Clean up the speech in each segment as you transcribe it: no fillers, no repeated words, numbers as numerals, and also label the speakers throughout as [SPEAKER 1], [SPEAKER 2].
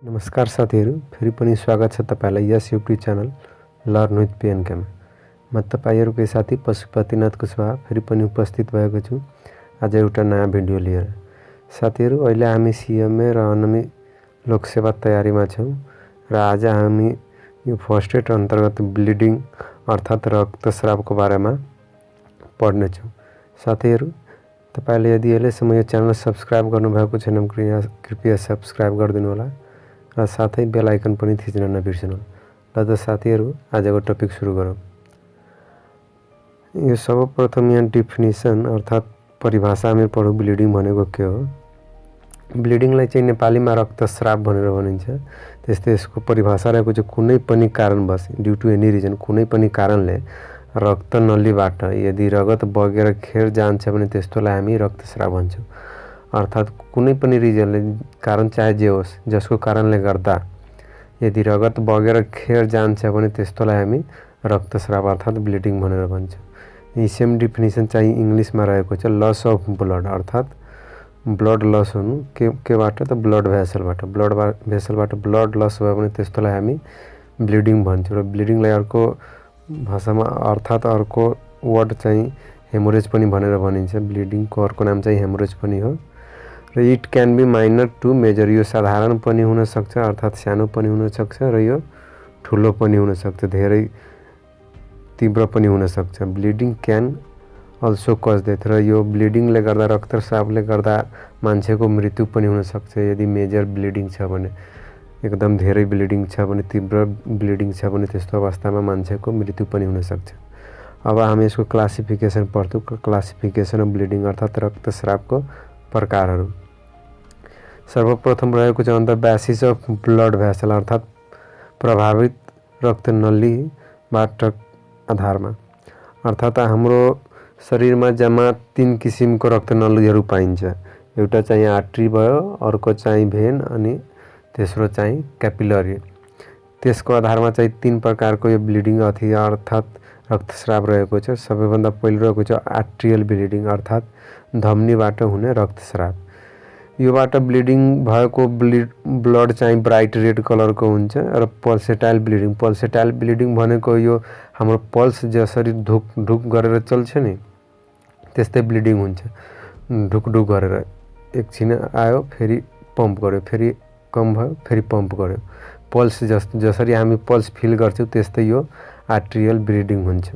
[SPEAKER 1] नमस्कार साथीहरू, फेरि पनि स्वागत छ तपाईलाई यस युट्युब च्यानल लर्न विथ पिएनकेमा। म तपाईहरुकै साथी पशुपतिनाथ कुशवाहा फेरि पनि उपस्थित भएको छु आज एउटा नयाँ भिडियो लिएर। साथीहरू, अहिले हामी सीएमए र अनमी लोकसेवा तयारीमा छौं र आज हामी यो फर्स्ट एड अन्तर्गत ब्लिडिङ अर्थात रक्तस्रावको बारेमा पढ्ने छौं। साथीहरू, तपाईले यदि अहिलेसम्म यो च्यानल सब्स्क्राइब गर्नुभएको छैन कृपया सब्स्क्राइब गरिदिनु होला र साथै बेल आइकन पनि थिच्न नबिर्सनु। ल त साथीहरू, आजको टपिक सुरु गरौँ। यो सर्वप्रथम यहाँ डेफिनेसन अर्थात परिभाषा हामी पढौँ। ब्लिडिङ भनेको के हो? ब्लिडिङलाई चाहिँ नेपालीमा रक्तस्राव भनेर भनिन्छ। त्यस्तै यसको परिभाषा रहेको चाहिँ कुनै पनि कारणवश ड्यू टु एनी रिजन कुनै पनि कारणले रक्त नलीबाट यदि रगत बगेर खेर जान्छ भने त्यस्तोलाई हामी रक्तस्राव भन्छौं। अर्थात कुनै पनि रिजनले कारण चाहे जे होस् जसको कारणले गर्दा यदि रगत बगेर खेर जान्छ भने त्यस्तोलाई हामी रक्तस्राव अर्थात ब्लिडिङ भनेर भन्छौं। यी सेम डेफिनेसन चाहिँ इंग्लिशमा रहेको छ लस अफ ब्लड अर्थात ब्लड लस हुनु केबाट त ब्लड भेसलबाट ब्लड लस भयो भने त्यस्तोलाई हामी ब्लिडिङ भन्छौं। र ब्लिडिङलाई अर्को भाषामा अर्थात अर्को वर्ड चाहिँ हेमोरेज पनि भनेर भनिन्छ। ब्लिडिङको अर्को नाम चाहिँ हेमोरेज पनि हो। र it can be minor to major, यो साधारण पनि हुन सक्छ अर्थात सानो पनि हुन सक्छ र यो ठुलो पनि हुन सक्छ, धेरै तीव्र पनि हुन सक्छ। Bleeding can also cause death, र यो ब्लिडिङले गर्दा रक्तस्रावले गर्दा मान्छेको मृत्यु पनि हुन सक्छ। यदि मेजर ब्लिडिङ छ भने, एकदम धेरै ब्लिडिङ छ भने, तीव्र ब्लिडिङ छ भने त्यस्तो अवस्थामा मान्छेको मृत्यु पनि हुन सक्छ। अब हामी यसको क्लासिफिकेसन पढ्छौं। क्लासिफिकेसन अफ ब्लिडिङ अर्थात रक्तस्रावको प्रकारहरू। सर्वप्रथम रहेको छ on the basis of blood vessel अर्थात प्रभावित रक्त नलीबाट आधारमा। अर्थात हाम्रो शरीरमा जम्मा 3 किसिमको रक्त नलीहरू पाइन्छ। एउटा चाहिँ आर्टरी भयो, अर्को चाहिँ भेन अनि तेस्रो चाहिँ क्यापिलरी। त्यसको आधारमा चाहिँ 3 प्रकारको यो ब्लिडिङ अर्थात रक्तस्राव रहेको छ। सबैभन्दा पहिलो रहेको छ आर्ट्रियल ब्लिडिङ अर्थात धमनीबाट हुने रक्तस्राव। योबाट ब्लिडिङ भएको ब्लड चाहिँ ब्राइट रेड कलरको हुन्छ। र पल्सेटाइल ब्लिडिङ भनेको यो हाम्रो पल्स जसरी ढुक गरेर चल्छ नि त्यस्तै ब्लिडिङ हुन्छ। ढुक गरेर एकछिन आयो, फेरि पम्प गर्यो, फेरि कम भयो, फेरि पम्प गर्यो। पल्स जसरी हामी पल्स फिल गर्छौं त्यस्तै यो आर्ट्रियल ब्लिडिङ हुन्छ।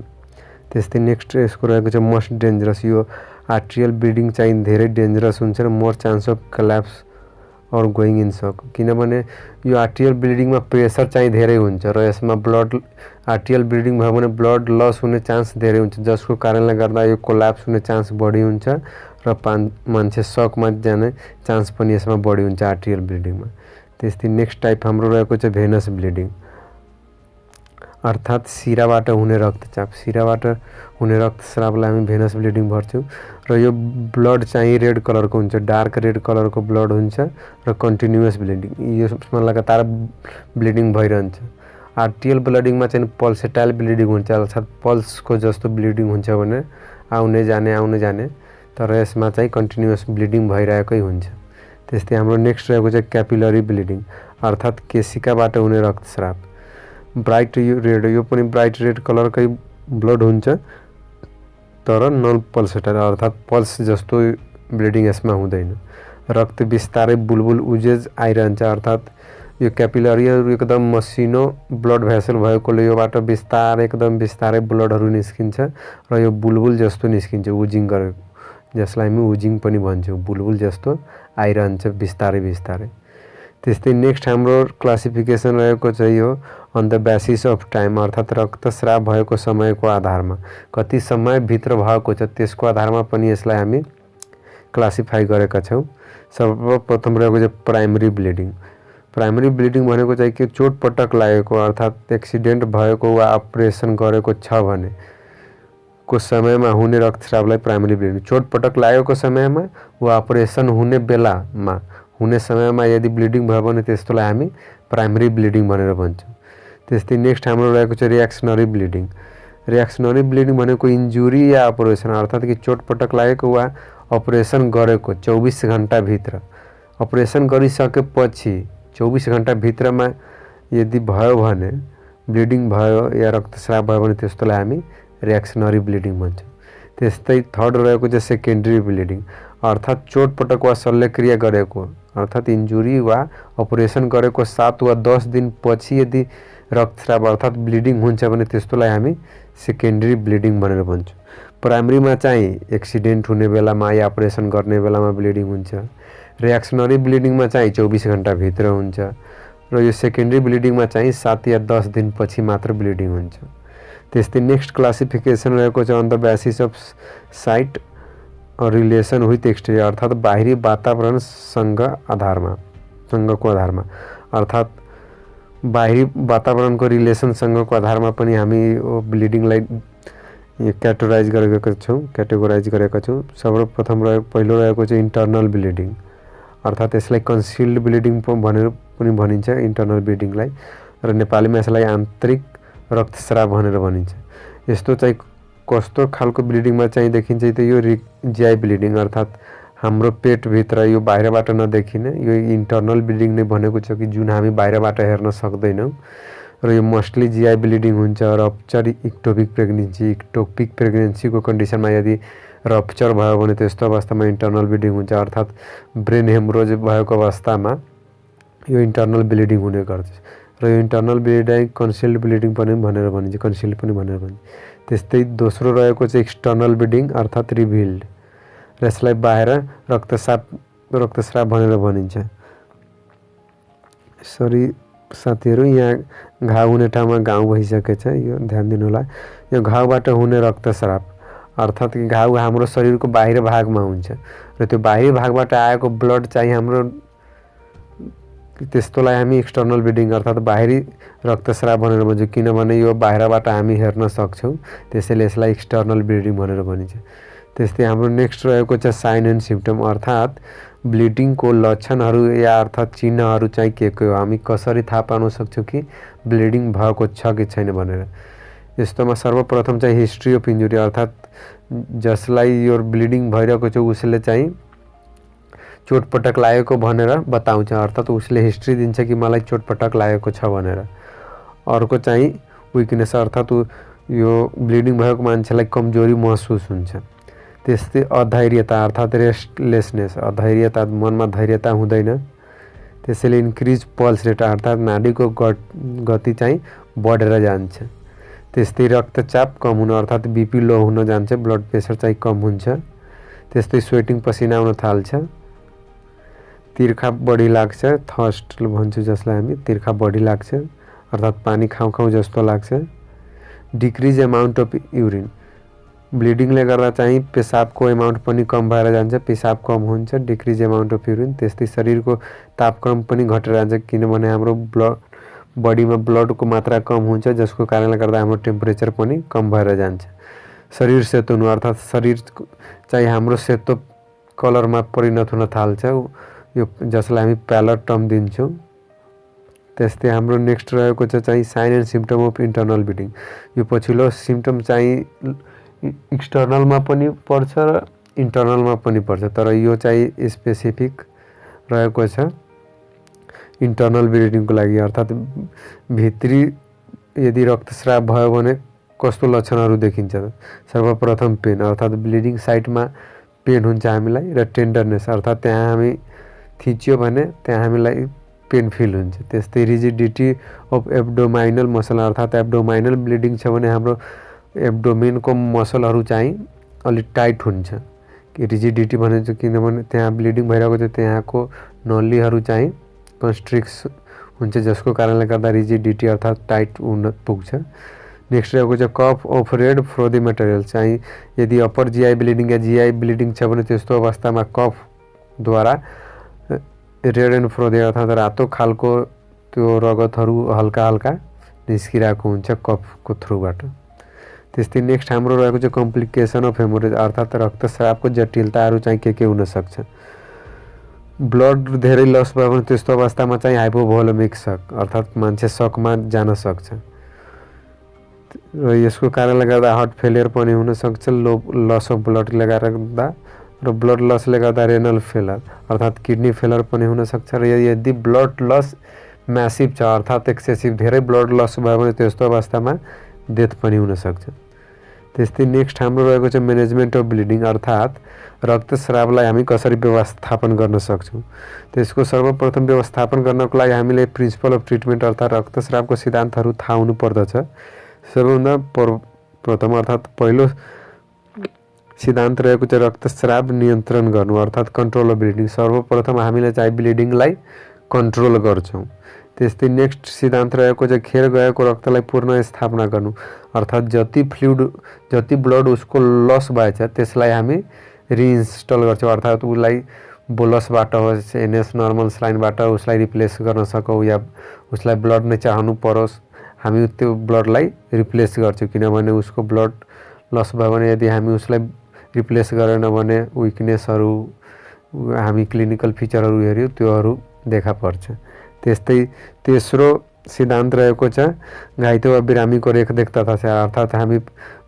[SPEAKER 1] त्यस्तै नेक्स्ट यसको रहेको छ मोस्ट डेन्जरस। यो आर्ट्रियल ब्लिडिङ चाहिँ धेरै डेन्जरस हुन्छ र मोर चान्स अफ कोल्याप्स और गोइङ इन सक, किनभने यो आर्ट्रियल ब्लिडिङमा प्रेसर चाहिँ धेरै हुन्छ र यसमा आर्ट्रियल ब्लिडिङ भयो भने ब्लड लस हुने चान्स धेरै हुन्छ, जसको कारणले गर्दा यो कोल्याप्स हुने चान्स बढी हुन्छ र मान्छे सकमा जाने चान्स पनि यसमा बढी हुन्छ आर्ट्रियल ब्लिडिङमा। त्यस्तै नेक्स्ट टाइप हाम्रो रहेको छ भेनस ब्लिडिङ अर्थात शिराबाट हुने रक्तचाप। शिराबाट हुने रक्तस्रावलाई हामी भेनस ब्लिडिङ भन्छौं। र यो ब्लड चाहिँ रेड कलरको हुन्छ, डार्क रेड कलरको ब्लड हुन्छ र कन्टिन्युअस ब्लिडिङ, यसमा लगातार ब्लिडिङ भइरहन्छ। आर्ट्रियल ब्लिडिङमा चाहिँ पल्सेटाइल ब्लिडिङ हुन्छ अर्थात पल्सको जस्तो ब्लिडिङ हुन्छ भने आउने जाने, तर यसमा चाहिँ कन्टिन्युअस ब्लिडिङ भइरहेकै हुन्छ। त्यस्तै हाम्रो नेक्स्ट रहेको छ क्यापिलरी ब्लिडिङ अर्थात केशिकाबाट हुने रक्तस्राव। ब्राइट रेड, यो पनि ब्राइट रेड कलरकै ब्लड हुन्छ तर नन पल्सेटाइल अर्थात पल्स जस्तो ब्लिडिङ यसमा हुँदैन। रक्त बिस्तारै बुलबुल उजेज आइरहन्छ अर्थात यो क्यापिलरी एकदम मसिनो ब्लड भेसल भएकोले योबाट एकदम बिस्तारै ब्लडहरू निस्किन्छ र यो बुलबुल जस्तो निस्किन्छ उजिङ गरेको, जसलाई हामी उजिङ पनि भन्छौं। बुलबुल जस्तो आइरहन्छ बिस्तारै। त्यस्तै नेक्स्ट हाम्रो क्लासिफिकेसन रहेको छ यो on the basis of time अर्थात रक्तस्राव भएको समयको आधारमा, कति समय भित्र भएको छ त्यसको आधारमा पनि यसलाई हामी क्लासिफाई गरेका छौं। सर्वप्रथम रहेको छ प्राइमरी ब्लिडिङ। प्राइमरी ब्लिडिङ भनेको चाहिँ के चोटपटक लागेको अर्थात एक्सिडेन्ट भएको वा अपरेसन गरेको छ भने को समयमा हुने रक्तस्रावलाई प्राइमरी ब्लिडिङ। चोटपटक लागेको समयमा वा अपरेसन हुने बेलामा हुने समयमा यदि ब्लिडिङ भयो भने त्यस्तोलाई हामी प्राइमरी ब्लिडिङ भनेर भन्छौं। त्यस्तै नेक्स्ट हाम्रो रहेको छ रिएक्सनरी ब्लिडिङ। रिएक्सनरी ब्लिडिङ भनेको इन्जुरी या अपरेसन अर्थात कि चोटपटक लागेको वा अपरेसन गरेको 24 घण्टा भित्र अपरेसन गरिसकेपछि 24 घण्टा भित्रमा यदि भयो भने ब्लिडिङ भयो या रक्तस्राव भयो भने त्यस्तोलाई हामी रिएक्सनरी ब्लिडिङ भन्छौँ। त्यस्तै थर्ड रहेको चाहिँ सेकेन्डरी ब्लिडिङ, अर्थात् चोटपटक वा शल्यक्रिया गरेको अर्थात् इन्जुरी वा अपरेसन गरेको 7 वा 10 दिनपछि यदि रक्तस्राव अर्थात् ब्लिडिङ हुन्छ भने त्यस्तोलाई हामी सेकेन्डरी ब्लिडिङ भनेर भन्छौँ। प्राइमरीमा चाहिँ एक्सिडेन्ट हुने बेलामा या अपरेसन गर्ने बेलामा ब्लिडिङ हुन्छ। रिएक्सनरी ब्लिडिङमा चाहिँ 24 घण्टा भित्र हुन्छ र यो सेकेन्डरी ब्लिडिङमा चाहिँ 7 या 10 दिनपछि मात्र ब्लिडिङ हुन्छ। त्यस्तै नेक्स्ट क्लासिफिकेसन रहेको छ on the basis of site relation with exterior, अर्थात् बाहिरी वातावरणसँग सँगको आधारमा अर्थात् बाहिरी वातावरणको रिलेसनसँगको आधारमा पनि हामी ब्लिडिङलाई क्याटेगोराइज गरेका छौँ। सर्वप्रथम पहिलो रहेको चाहिँ इन्टर्नल ब्लिडिङ, अर्थात् यसलाई कन्सिल्ड ब्लिडिङ भनेर पनि भनिन्छ इन्टर्नल ब्लिडिङलाई, र नेपालीमा यसलाई आन्तरिक रक्तस्राव भनेर भनिन्छ। यस्तो चाहिँ कस्तो खालको ब्लिडिङमा चाहिँ देखिन्छ त यो जिआई ब्लिडिङ, अर्थात् हाम्रो पेटभित्र यो बाहिरबाट नदेखिने यो इन्टर्नल ब्लिडिङ नै भनेको छ कि जुन हामी बाहिरबाट हेर्न सक्दैनौँ र यो मोस्टली जिआई ब्लिडिङ हुन्छ। रप्चर इक्टोपिक प्रेग्नेन्सीको कन्डिसनमा यदि रप्चर भयो भने त्यस्तो अवस्थामा इन्टर्नल ब्लिडिङ हुन्छ, अर्थात् ब्रेन हेमरोज भएको अवस्थामा यो इन्टर्नल ब्लिडिङ हुने गर्छ र यो इन्टर्नल ब्लिडिङ कन्सिल्ड ब्लिडिङ पनि भनेर भनिन्छ, कन्सिल्ड पनि भनेर भनिन्छ। त्यस्तै दोस्रो रहेको चाहिँ एक्सटर्नल ब्लिडिङ अर्थात् रिभिल्ड, र यसलाई बाहिर रक्तस्राव भनेर भनिन्छ। सरी साथीहरू, यहाँ घाउ हुने ठाउँमा घाउ भइसकेछ, यो ध्यान दिनु होला। यो घाउबाट हुने रक्तस्राव अर्थात् कि घाउ हाम्रो शरीरको बाहिर भागमा हुन्छ र त्यो बाहिरी भागबाट आएको ब्लड चाहिँ हाम्रो त्यस्तोलाई हामी एक्सटर्नल ब्लिडिङ अर्थात् बाहिरी रक्तस्राव भनेर भन्छौँ, किनभने यो बाहिरबाट हामी हेर्न सक्छौँ, त्यसैले यसलाई एक्सटर्नल ब्लिडिङ भनेर भनिन्छ। त्यस्तै हाम्रो नेक्स्ट रहेको छ साइन एन्ड सिम्पटम, अर्थात् ब्लिडिङको लक्षणहरू या अर्थात् चिन्हहरू चाहिँ के हो, हामी कसरी थाहा पाउन सक्छौँ कि ब्लिडिङ भएको छ कि छैन भनेर। यस्तोमा सर्वप्रथम चाहिँ हिस्ट्री अफ इन्जुरी, अर्थात् जसलाई यो ब्लिडिङ भइरहेको छ उसले चाहिँ चोटपटक लागेको भनेर बताउँछ, अर्थात् उसले हिस्ट्री दिन्छ कि मलाई चोटपटक लागेको छ भनेर। अर्को चाहिँ विकनेस, अर्थात् यो ब्लिडिङ भएको मान्छेलाई कमजोरी महसुस हुन्छ। त्यस्तै अधैर्यता अर्थात् रेस्टलेसनेस, अधैर्यता मनमा धैर्यता हुँदैन। त्यसैले इन्क्रिज पल्स रेट अर्थात् नाडीको गति चाहिँ बढेर जान्छ। त्यस्तै रक्तचाप कम हुन अर्थात् बिपी लो हुन जान्छ, ब्लड प्रेसर चाहिँ कम हुन्छ। त्यस्तै स्वेटिङ पसिना आउन थाल्छ, तिर्खा बढी लाग्छ, थर्स्ट भन्छौँ जसलाई हामी, तिर्खा बढी लाग्छ अर्थात् पानी खाउँ खाउँ जस्तो लाग्छ। डिक्रिज एमाउन्ट अफ युरिन, ब्लिडिङले गर्दा चाहिँ पेसाबको एमाउन्ट पनि कम भएर जान्छ, पेसाब कम हुन्छ, डिक्रिज एमाउन्ट अफ युरिन। त्यस्तै शरीरको तापक्रम पनि घटेर जान्छ, किनभने हाम्रो बडीमा ब्लडको मात्रा कम हुन्छ, जसको कारणले गर्दा हाम्रो टेम्परेचर पनि कम भएर जान्छ। शरीर सेतो हुनु अर्थात् शरीर चाहिँ हाम्रो सेतो कलरमा परिणत हुन थाल्छ, यो जसलाई हामी प्यालर टर्म दिन्छौँ। त्यस्तै हाम्रो नेक्स्ट रहेको चाहिँ sign and symptom of internal bleeding, यो पछिल्लो सिम्पटम चाहिँ एक्सटर्नलमा पनि पर्छ र इन्टर्नलमा पनि पर्छ, तर यो चाहिँ स्पेसिफिक रहेको छ इन्टर्नल ब्लिडिङको लागि, अर्थात् भित्री यदि रक्तस्राव भयो भने कस्तो लक्षणहरू देखिन्छ। सर्वप्रथम पेन अर्थात् ब्लिडिङ साइटमा पेन हुन्छ हामीलाई, र टेन्डरनेस अर्थात् त्यहाँ हामी थिच्यो भने त्यहाँ हामीलाई पेन फिल हुन्छ। त्यस्तै रिजिडिटी अफ एब्डोमाइनल मसल अर्थात् एब्डोमाइनल ब्लिडिङ छ भने हाम्रो एब्डोमेनको मसलहरू चाहिँ अलिक टाइट हुन्छ, कि रिजिडिटी भनिन्छ किनभने त्यहाँ ब्लिडिङ भइरहेको छ, त्यहाँको नलीहरू चाहिँ कन्स्ट्रिक्स हुन्छ, जसको कारणले गर्दा रिजिडिटी अर्थात् टाइट हुन पुग्छ। नेक्स्ट रहेको छ कफ अफ रेड फ्रोदी मटेरियल, चाहिँ यदि अप्पर जिआई ब्लिडिङ या जिआई ब्लिडिङ छ भने त्यस्तो अवस्थामा कफद्वारा रेड एन्ड फ्रोदी अर्थात् रातो खालको त्यो रगतहरू हल्का हल्का निस्किरहेको हुन्छ कफको थ्रुबाट। त्यस्तै नेक्स्ट हाम्रो रहेको छ कम्प्लिकेसन अफ हेमोरेज अर्थात् रक्तस्रावको जटिलताहरू चाहिँ के हुनसक्छ। ब्लड धेरै लस भयो भने त्यस्तो अवस्थामा चाहिँ हाइपोभोलेमिक सक अर्थात् मान्छे सकमा जान सक्छ, र यसको कारणले गर्दा हार्ट फेलियर पनि हुनसक्छ। लो लस अफ ब्लडले गर्दा र ब्लड लसले गर्दा रेनल फेलर अर्थात् किडनी फेलर पनि हुन सक्छ। र यदि ब्लड लस म्यासिभ छ अर्थात् एक्सेसिभ धेरै ब्लड लस भयो भने त्यस्तो अवस्थामा डेथ पनि हुन सक्छ। त्यस्तै नेक्स्ट हाम्रो रहेको छ म्यानेजमेन्ट अफ ब्लिडिङ अर्थात् रक्तस्रावलाई हामी कसरी व्यवस्थापन गर्न सक्छौँ। त्यसको सर्वप्रथम व्यवस्थापन गर्नको लागि हामीले प्रिन्सिपल अफ ट्रिटमेन्ट अर्थात् रक्तस्रावको सिद्धान्तहरू थाहा हुनुपर्दछ। सबैभन्दा प्रथम अर्थात् पहिलो सिद्धान्त रहेको चाहिँ रक्तस्राव नियन्त्रण गर्नु अर्थात् कन्ट्रोल अफ ब्लिडिङ। सर्वप्रथम हामीले चाहिँ ब्लिडिङलाई कन्ट्रोल गर्छौँ। त्यस्तै नेक्स्ट सिद्धान्त रहेको चाहिँ खेर गएको रक्तलाई पुनः स्थापना गर्नु अर्थात् जति ब्लड उसको लस भएछ त्यसलाई हामी रिइन्स्टल गर्छौँ अर्थात् उसलाई बोलसबाट होस् एनएस नर्मल स्लाइनबाट उसलाई रिप्लेस गर्न सकौँ या उसलाई ब्लड नै चाहनु परोस् हामी त्यो ब्लडलाई रिप्लेस गर्छौँ। किनभने उसको ब्लड लस भयो भने यदि हामी उसलाई रिप्लेस गरेन भने विकनेसहरू हामी क्लिनिकल फिचरहरू हेऱ्यौँ त्योहरू देखा पर्छ। त्यस्तै तेस्रो सिद्धान्त रहेको छ घाइते वा बिरामीको रेखदेख तथा स्याहार अर्थात् हामी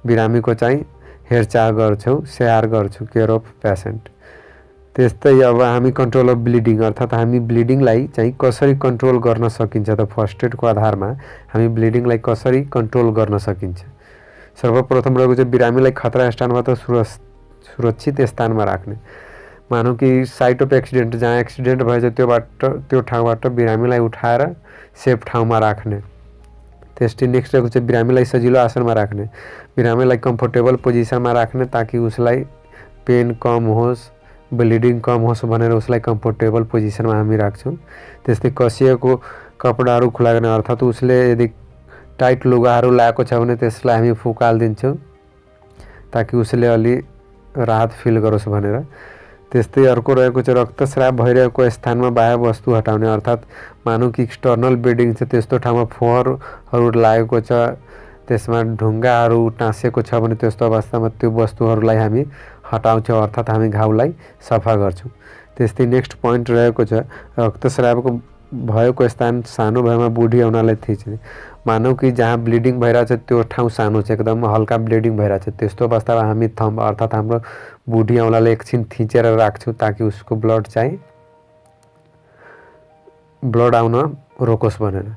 [SPEAKER 1] बिरामीको चाहिँ हेरचाह गर्छौँ स्याहार गर्छौँ केयर अफ पेसेन्ट। त्यस्तै अब हामी कन्ट्रोल अफ ब्लिडिङ अर्थात् हामी ब्लिडिङलाई चाहिँ कसरी कन्ट्रोल गर्न सकिन्छ त फर्स्ट एडको आधारमा हामी ब्लिडिङलाई कसरी कन्ट्रोल गर्न सकिन्छ। सर्वप्रथम रहेको चाहिँ बिरामीलाई खतरा स्थानबाट सुरक्षित स्थानमा राख्ने मानौँ कि साइट अफ एक्सिडेन्ट जहाँ एक्सिडेन्ट भएछ त्यो ठाउँबाट बिरामीलाई उठाएर सेफ ठाउँमा राख्ने। त्यस्तै नेक्स्ट रहेको चाहिँ बिरामीलाई सजिलो आसनमा राख्ने बिरामीलाई कम्फोर्टेबल पोजिसनमा राख्ने ताकि उसलाई पेन कम होस् ब्लिडिङ कम होस् भनेर उसलाई कम्फोर्टेबल पोजिसनमा हामी राख्छौँ। त्यस्तै कसिएको कपडाहरू खुला गर्ने अर्थात् उसले यदि टाइट लुगाहरू लगाएको छ भने त्यसलाई हामी फुकालिदिन्छौँ ताकि उसले अलि राहत फिल गरोस् भनेर। त्यस्तै अर्को रहेको चाहिँ रक्तस्राव भइरहेको स्थानमा बाह्य वस्तु हटाउने अर्थात् मानौँ कि एक्सटर्नल ब्लिडिङ छ त्यस्तो ठाउँमा फोहोरहरू लागेको छ त्यसमा ढुङ्गाहरू टाँसिएको छ भने त्यस्तो अवस्थामा त्यो वस्तुहरूलाई हामी हटाउँछौँ अर्थात् हामी घाउलाई सफा गर्छौँ। त्यस्तै नेक्स्ट पोइन्ट रहेको छ रक्तस्रावको भएको स्थान सानो भएमा बुढी औँलालाई थिच्ने मानौँ कि जहाँ ब्लिडिङ भइरहेछ त्यो ठाउँ सानो छ एकदम हल्का ब्लिडिङ भइरहेछ त्यस्तो अवस्थामा हामी थम्ब अर्थात् हाम्रो बुढी औँलाले एकछिन थिचेर राख्छौँ ताकि उसको ब्लड आउन रोकोस् भनेर।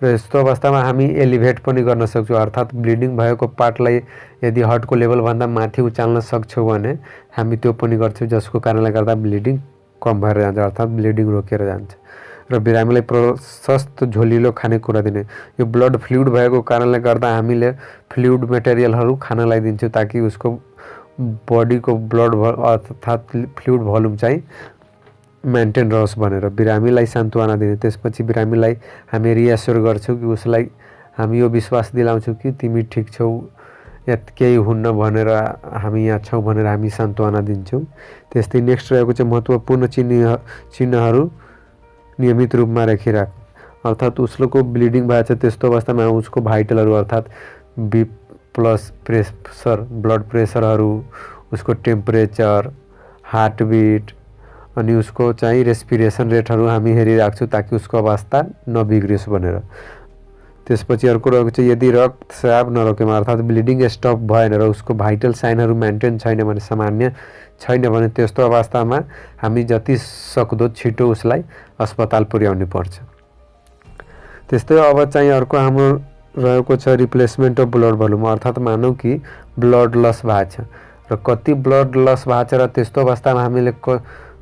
[SPEAKER 1] र यस्तो अवस्थामा हामी एलिभेट पनि गर्न सक्छौँ अर्थात् ब्लिडिङ भएको पार्टलाई यदि हार्टको लेभलभन्दा माथि उचाल्न सक्छौँ भने हामी त्यो पनि गर्छौँ जसको कारणले गर्दा ब्लिडिङ कम भएर जान्छ अर्थात् ब्लिडिङ रोकेर जान्छ। र बिरामीलाई प्रशस्त झोलिलो खानेकुरा दिने यो ब्लड फ्लुइड भएको कारणले गर्दा हामीले फ्लुइड मेटेरियलहरू खानलाई दिन्छौँ ताकि उसको बडीको ब्लड अर्थात् फ्लुइड भोल्युम चाहिँ मेन्टेन रहोस् भनेर बिरामीलाई सान्त्वना दिने। त्यसपछि बिरामीलाई हामी रिएस्योर गर्छौँ कि उसलाई हामी यो विश्वास दिलाउँछौँ कि तिमी ठिक छौ या केही हुन्न भनेर हामी यहाँ छौँ भनेर हामी सान्त्वना दिन्छौँ। त्यस्तै नेक्स्ट रहेको चाहिँ महत्त्वपूर्ण चिन्हहरू नियमित रूपमा राखिराख अर्थात् उसको ब्लिडिङ भएछ त्यस्तो अवस्थामा उसको भाइटलहरू अर्थात् बी प्लस प्रेसर ब्लड प्रेसरहरू उसको टेम्परेचर हार्टबिट अनि उसको चाहिँ रेस्पिरेसन रेटहरू हामी हेरिराख्छौँ ताकि उसको अवस्था नबिग्रियोस् भनेर। त्यसपछि अर्को रहेको चाहिँ यदि रक्तस्राव नरोकेमा अर्थात् ब्लिडिङ स्टप भएन र उसको भाइटल साइनहरू मेन्टेन छैन भने सामान्य छैन भने त्यस्तो अवस्थामा हामी जति सक्दो छिटो उसलाई अस्पताल पुर्याउनु पर्छ। त्यस्तै अब चाहिँ अर्को हाम्रो रहेको छ रिप्लेसमेन्ट अफ ब्लड भोल्युम अर्थात् मानौँ कि ब्लड लस भएको छ र कति ब्लड लस भएको छ र त्यस्तो अवस्थामा हामीले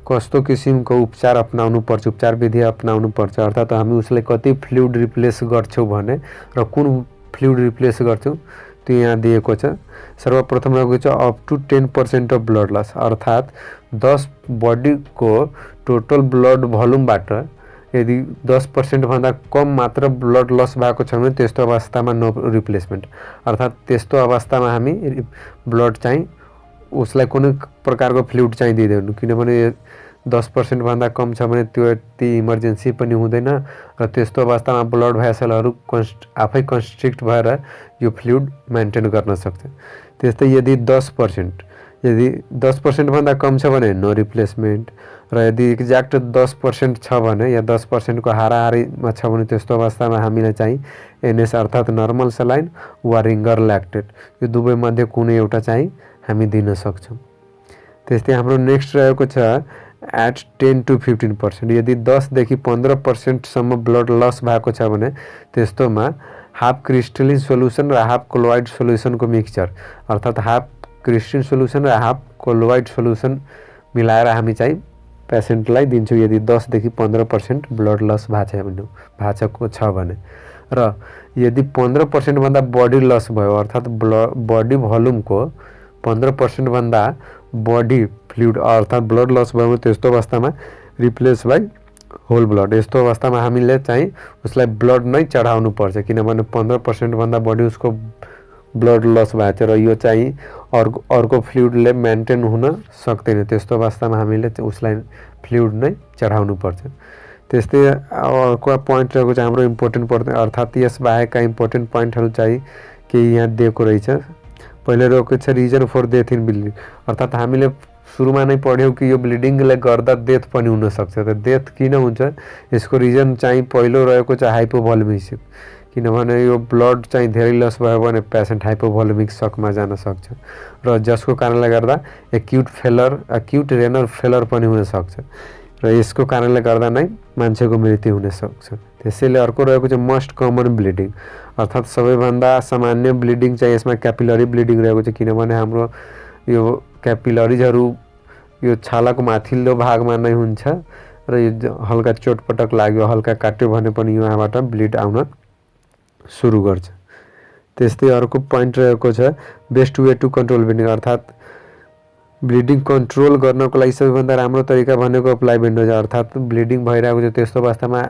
[SPEAKER 1] कस्तो किसिमको उपचार अपनाउनु पर्छ उपचार विधि अपनाउनु पर्छ अर्थात् हामी उसलाई कति फ्लुइड रिप्लेस गर्छौँ भने र कुन फ्लुइड रिप्लेस गर्छौँ त्यो यहाँ दिएको छ। सर्वप्रथम रहेको छ up to 10% of blood loss अर्थात् 10 बडीको टोटल ब्लड भोल्युमबाट यदि 10% भन्दा कम मात्र ब्लड लस भएको छ भने त्यस्तो अवस्थामा नो रिप्लेसमेन्ट अर्थात् त्यस्तो अवस्थामा हामी ब्लड चाहिँ उसलाई कुनै प्रकारको फ्लुइड चाहिँ दिँदैनौँ किनभने 10% भन्दा कम छ भने त्यो यति इमर्जेन्सी पनि हुँदैन र त्यस्तो अवस्थामा ब्लड भेसलहरू आफै कन्स्ट्रिक्ट भएर यो फ्लुइड मेन्टेन गर्न सक्छ। त्यस्तै यदि 10% भन्दा कम छ भने नो रिप्लेसमेन्ट र यदि एक्ज्याक्ट 10% छ भने या 10% को हाराहारीमा छ भने त्यस्तो अवस्थामा हामीले चाहिँ एनएस अर्थात् नर्मल सलाइन वा रिङ्गर ल्याक्टेट यो दुवै मध्ये कुनै एउटा चाहिँ हामी दिन सक्छौँ। त्यस्तै हाम्रो नेक्स्ट रहेको छ एट 10 to 15%। यदि 10 देखि 15% सम्म ब्लड लस भएको छ भने त्यस्तोमा हाफ क्रिस्टलिन सोल्युसन र हाफ कोलोइड सोल्युसनको मिक्सचर अर्थात् हाफ क्रिस्टलिन सोल्युसन र हाफ कोलोइड सोल्युसन मिलाएर हामी चाहिँ पेसेन्टलाई दिन्छौँ यदि 10 देखि 15% ब्लड लस भएको छ भने। र यदि 15% भन्दा बढी लस भयो अर्थात् बडी भोल्युमको 15% भन्दा बढी फ्लुइड अर्थात् ब्लड लस भयो त्यस्तो अवस्थामा रिप्लेस बाई होल ब्लड। यस्तो अवस्थामा हामीले चाहिँ उसलाई ब्लड नै चढाउनु पर्छ किनभने 15% भन्दा बढी उसको ब्लड लस भएको छ र यो चाहिँ अर्को फ्लुइडले मेन्टेन हुन सक्दैन। त्यस्तो अवस्थामा हामीले उसलाई फ्लुइड नै चढाउनु पर्छ। त्यस्तै अर्को पोइन्ट रहेको चाहिँ हाम्रो इम्पोर्टेन्ट अर्थात् यस बाहेकका इम्पोर्टेन्ट पोइन्टहरू चाहिँ केही यहाँ दिएको रहेछ। पहिले रहेको छ reason for death in bleeding अर्थात् हामीले सुरुमा नै पढ्यौँ कि यो ब्लिडिङले गर्दा डेथ पनि हुनसक्छ। त डेथ किन हुन्छ यसको रिजन चाहिँ पहिलो रहेको छ हाइपोभोल्युमिक किनभने यो ब्लड चाहिँ धेरै लस भयो भने पेसेन्ट हाइपोभोल्युमिक सकमा जान सक्छ र जसको कारणले गर्दा एक्युट रेनल फेलर पनि हुनसक्छ र यसको कारणले गर्दा नै मान्छेको मृत्यु हुन सक्छ। त्यसैले अर्को रहेको चाहिँ मोस्ट कमन ब्लिडिङ अर्थात् सबैभन्दा सामान्य ब्लिडिङ चाहिँ यसमा क्यापिलरी ब्लिडिङ रहेको छ किनभने हाम्रो यो क्यापिलरिजहरू यो छालाको माथिल्लो भागमा नै हुन्छ र यो हल्का चोटपटक लाग्यो हल्का काट्यो भने पनि यहाँबाट ब्लिड आउन सुरु गर्छ। त्यस्तै अर्को पोइन्ट रहेको छ best way to control bleeding अर्थात् ब्लिडिङ कन्ट्रोल गर्नको लागि सबैभन्दा राम्रो तरिका भनेको अप्लाई ब्यान्डेज अर्थात् ब्लिडिङ भइरहेको छ त्यस्तो अवस्थामा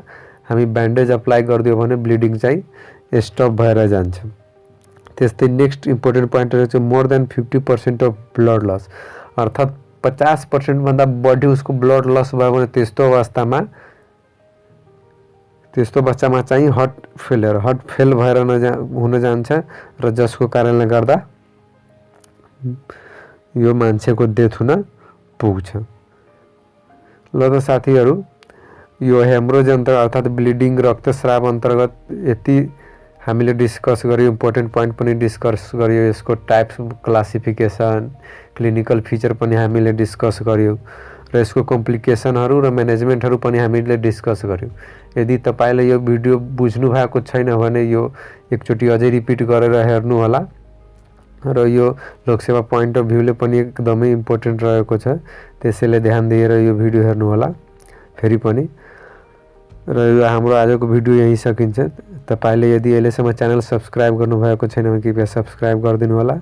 [SPEAKER 1] हामी ब्यान्डेज अप्लाई गरिदियो भने ब्लिडिङ चाहिँ स्टप भएर जान्छ। त्यस्तै नेक्स्ट इम्पोर्टेन्ट पोइन्ट रहेको छ more than 50% of blood loss अर्थात् 50% भन्दा बढी उसको ब्लड लस भयो भने त्यस्तो बच्चामा चाहिँ हार्ट फेल भएर हुन जान्छ र जसको कारणले गर्दा यो मान्छेको डेथ हुन पुग्छ। ल त साथीहरू यो हेमोरेज अर्थात् ब्लिडिङ रक्तस्राव अन्तर्गत यति हामीले डिस्कस गर्यो इम्पोर्टेन्ट पोइन्ट पनि डिस्कस गर्यो यसको टाइप्स क्लासिफिकेसन क्लिनिकल फिचर पनि हामीले डिस्कस गर्यो र यसको कम्प्लिकेसनहरू र म्यानेजमेन्टहरू पनि हामीले डिस्कस गर्यो। यदि तपाईले यो भिडियो बुझ्नु भएको छैन भने यो एकचोटि अझै रिपिट गरेर हेर्नु होला र यो लोकसेवा पोइन्ट अफ भ्यूले पनि एकदमै इम्पोर्टेन्ट रहेको छ त्यसैले ध्यान दिएर यो भिडियो हेर्नु होला फेरि पनि। र यो हाम्रो आजको भिडियो यही सकिन्छ। तपाईले यदि अहिलेसम्म च्यानल सब्स्क्राइब गर्नुभएको छैन भने कृपया सब्स्क्राइब गरिदिनु होला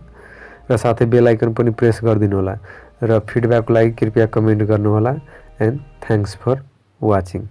[SPEAKER 1] र साथै बेल आइकन पनि प्रेस गरिदिनु होला र फिडब्याकको लागि कृपया कमेन्ट गर्नु होला एन्ड थ्याङ्क्स फर वाचिङ।